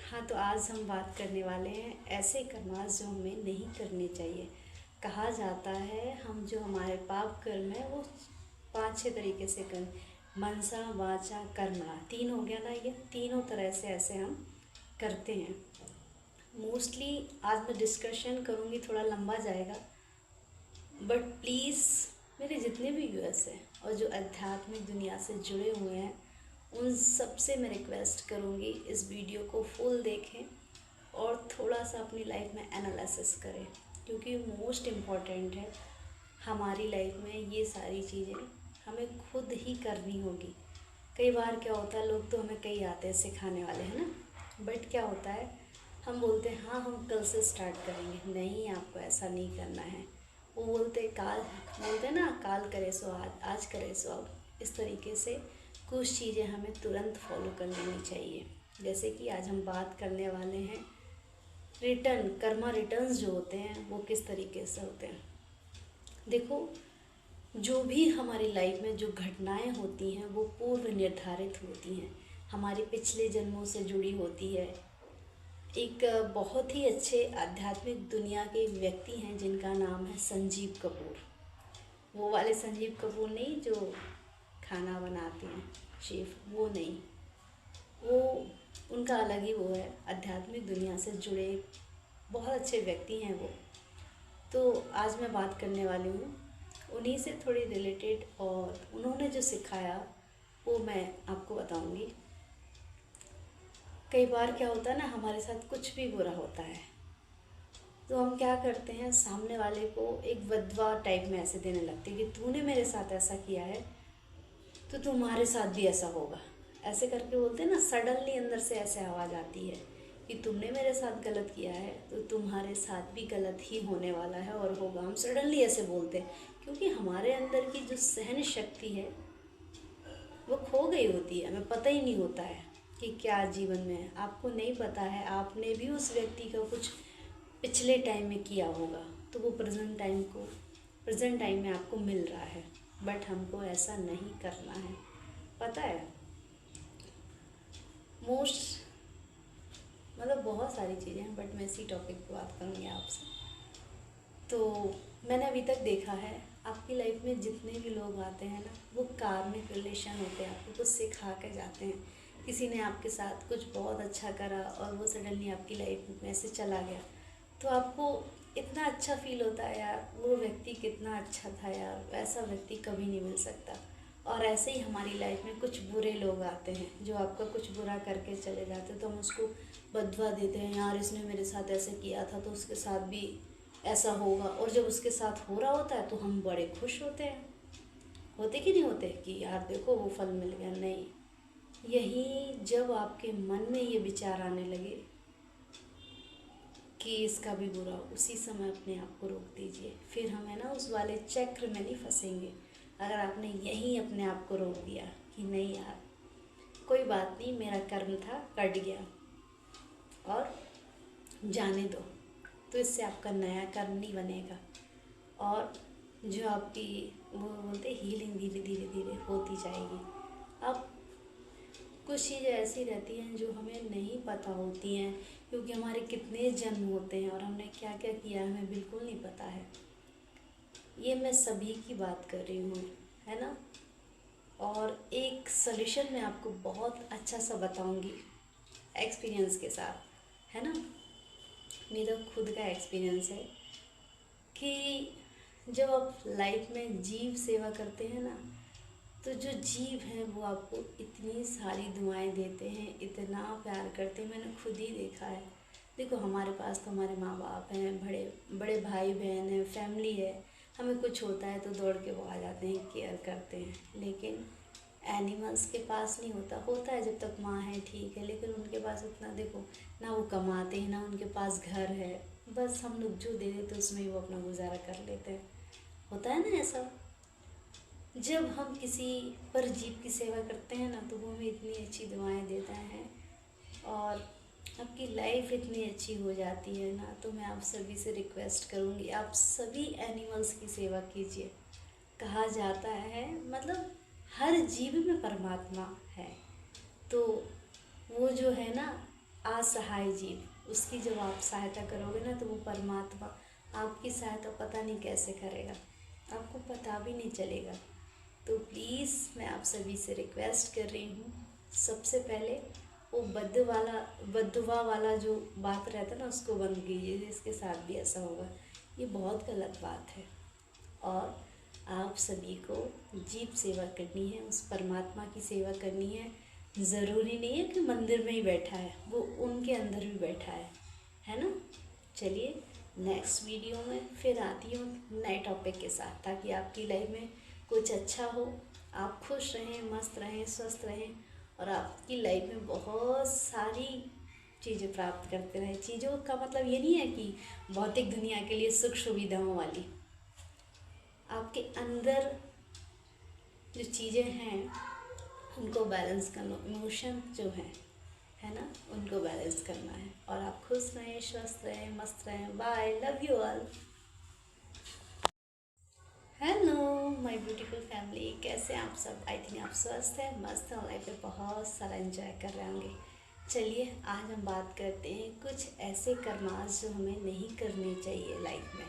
हाँ, तो आज हम बात करने वाले हैं ऐसे कर्म जो हमें नहीं करने चाहिए। कहा जाता है हम जो हमारे पाप कर्म है वो 5-6 तरीके से करें। मनसा वाचा कर्मणा, 3 हो गया ना, ये तीनों तरह से ऐसे हम करते हैं। मोस्टली आज मैं डिस्कशन करूँगी, थोड़ा लंबा जाएगा, बट प्लीज़ मेरे जितने भी व्यूअर्स हैं और जो आध्यात्मिक दुनिया से जुड़े हुए हैं उन सब से मैं रिक्वेस्ट करूँगी इस वीडियो को फुल देखें और थोड़ा सा अपनी लाइफ में एनालिसिस करें, क्योंकि मोस्ट इम्पॉर्टेंट है। हमारी लाइफ में ये सारी चीज़ें हमें खुद ही करनी होगी। कई बार क्या होता है, लोग तो हमें कई आते हैं सिखाने वाले, है ना, बट क्या होता है, हम बोलते हैं हाँ हम कल से स्टार्ट करेंगे। नहीं, आपको ऐसा नहीं करना है। वो बोलते हैं ना, काल करे सो आज, आज करे सो अब। इस तरीके से कुछ चीज़ें हमें तुरंत फॉलो कर लेनी चाहिए। जैसे कि आज हम बात करने वाले हैं रिटर्न, कर्मा रिटर्न्स जो होते हैं वो किस तरीके से होते हैं। देखो, जो भी हमारी लाइफ में जो घटनाएं होती हैं वो पूर्व निर्धारित होती हैं, हमारे पिछले जन्मों से जुड़ी होती है। एक बहुत ही अच्छे आध्यात्मिक दुनिया के व्यक्ति हैं जिनका नाम है संजीव कपूर। वो वाले संजीव कपूर नहीं जो खाना बनाते हैं, शेफ, वो नहीं, वो उनका अलग ही वो है। आध्यात्मिक दुनिया से जुड़े बहुत अच्छे व्यक्ति हैं वो। तो आज मैं बात करने वाली हूँ उन्हीं से थोड़ी रिलेटेड, और उन्होंने जो सिखाया वो मैं आपको बताऊँगी। कई बार क्या होता है ना, हमारे साथ कुछ भी बुरा होता है तो हम क्या करते हैं, सामने वाले को एक बदवा टाइप में ऐसे देने लगते हैं कि तूने मेरे साथ ऐसा किया है तो तुम्हारे साथ भी ऐसा होगा। ऐसे करके बोलते हैं ना, सडनली अंदर से ऐसे आवाज़ आती है कि तुमने मेरे साथ गलत किया है तो तुम्हारे साथ भी गलत ही होने वाला है और होगा। हम सडनली ऐसे बोलते हैं क्योंकि हमारे अंदर की जो सहन शक्ति है वो खो गई होती है, हमें पता ही नहीं होता है कि क्या जीवन में है। आपको नहीं पता है, आपने भी उस व्यक्ति का कुछ पिछले टाइम में किया होगा तो वो प्रेजेंट टाइम में आपको मिल रहा है, बट हमको ऐसा नहीं करना है। पता है, मोस्ट मतलब बहुत सारी चीज़ें हैं, बट मैं इसी टॉपिक पे बात करूँगी आपसे। तो मैंने अभी तक देखा है आपकी लाइफ में जितने भी लोग आते हैं ना, वो कार्मिक रिलेशन होते हैं, आपको कुछ सिखा के जाते हैं। किसी ने आपके साथ कुछ बहुत अच्छा करा और वो सडनली आपकी लाइफ में से चला गया तो आपको इतना अच्छा फील होता है, यार वो व्यक्ति कितना अच्छा था, यार वैसा व्यक्ति कभी नहीं मिल सकता। और ऐसे ही हमारी लाइफ में कुछ बुरे लोग आते हैं जो आपका कुछ बुरा करके चले जाते हैं, तो हम उसको बदवा देते हैं, यार इसने मेरे साथ ऐसे किया था तो उसके साथ भी ऐसा होगा। और जब उसके साथ हो रहा होता है तो हम बड़े खुश होते हैं, होते कि नहीं होते, कि यार देखो वो फल मिल गया। नहीं, यही जब आपके मन में ये विचार आने लगे कि इसका भी बुरा, उसी समय अपने आप को रोक दीजिए। फिर हम है ना उस वाले चक्र में नहीं फंसेंगे। अगर आपने यहीं अपने आप को रोक दिया कि नहीं यार कोई बात नहीं, मेरा कर्म था, कट गया और जाने दो, तो इससे आपका नया कर्म नहीं बनेगा। और जो आपकी वो बोलते हीलिंग धीरे धीरे धीरे होती जाएगी। अब कुछ चीज़ें ऐसी रहती हैं जो हमें नहीं पता होती हैं, क्योंकि हमारे कितने जन्म होते हैं और हमने क्या क्या किया है हमें बिल्कुल नहीं पता है। ये मैं सभी की बात कर रही हूँ, है ना। और एक सॉल्यूशन मैं आपको बहुत अच्छा सा बताऊंगी एक्सपीरियंस के साथ, है ना। मेरा खुद का एक्सपीरियंस है कि जब आप लाइफ में जीव सेवा करते हैं ना, तो जो जीव हैं वो आपको इतनी सारी दुआएं देते हैं, इतना प्यार करते हैं। मैंने खुद ही देखा है। देखो, हमारे पास तो हमारे माँ बाप हैं, बड़े बड़े भाई बहन हैं, फैमिली है। हमें कुछ होता है तो दौड़ के वो आ जाते हैं, केयर करते हैं। लेकिन एनिमल्स के पास नहीं होता, होता है जब तक माँ है ठीक है, लेकिन उनके पास उतना देखो ना, वो कमाते हैं ना उनके पास घर है। बस हम लोग जो दे देते उसमें ही वो अपना गुजारा कर लेते हैं। होता है ना ऐसा। जब हम किसी पर जीव की सेवा करते हैं ना तो वो हमें इतनी अच्छी दुआएं देता है और आपकी लाइफ इतनी अच्छी हो जाती है ना। तो मैं आप सभी से रिक्वेस्ट करूँगी, आप सभी एनिमल्स की सेवा कीजिए। कहा जाता है मतलब हर जीव में परमात्मा है, तो वो जो है ना, असहाय जीव, उसकी जब आप सहायता करोगे ना तो वो परमात्मा आपकी सहायता पता नहीं कैसे करेगा, आपको पता भी नहीं चलेगा। तो प्लीज़ मैं आप सभी से रिक्वेस्ट कर रही हूँ, सबसे पहले वो बद्दुआ वाला जो बात रहता है ना उसको बंद कीजिए, जिसके साथ भी ऐसा होगा, ये बहुत गलत बात है। और आप सभी को जीव सेवा करनी है, उस परमात्मा की सेवा करनी है। ज़रूरी नहीं है कि मंदिर में ही बैठा है, वो उनके अंदर भी बैठा है ना। चलिए नेक्स्ट वीडियो में फिर आती हूँ नए टॉपिक के साथ, ताकि आपकी लाइफ में कुछ अच्छा हो, आप खुश रहें, मस्त रहें, स्वस्थ रहें, और आपकी लाइफ में बहुत सारी चीज़ें प्राप्त करते रहें। चीज़ों का मतलब ये नहीं है कि भौतिक दुनिया के लिए सुख सुविधाओं वाली, आपके अंदर जो चीज़ें हैं उनको बैलेंस करना, इमोशन जो है ना, उनको बैलेंस करना है। और आप खुश रहें, स्वस्थ रहें, मस्त रहें। Bye, love you all. Hello my beautiful family, कैसे हैं आप सब? आई थिंक आप स्वस्थ हैं, मस्त हैं, लाइफ में बहुत सारा एंजॉय कर रहे होंगे। चलिए आज हम बात करते हैं कुछ ऐसे कर्मास जो हमें नहीं करने चाहिए लाइफ में।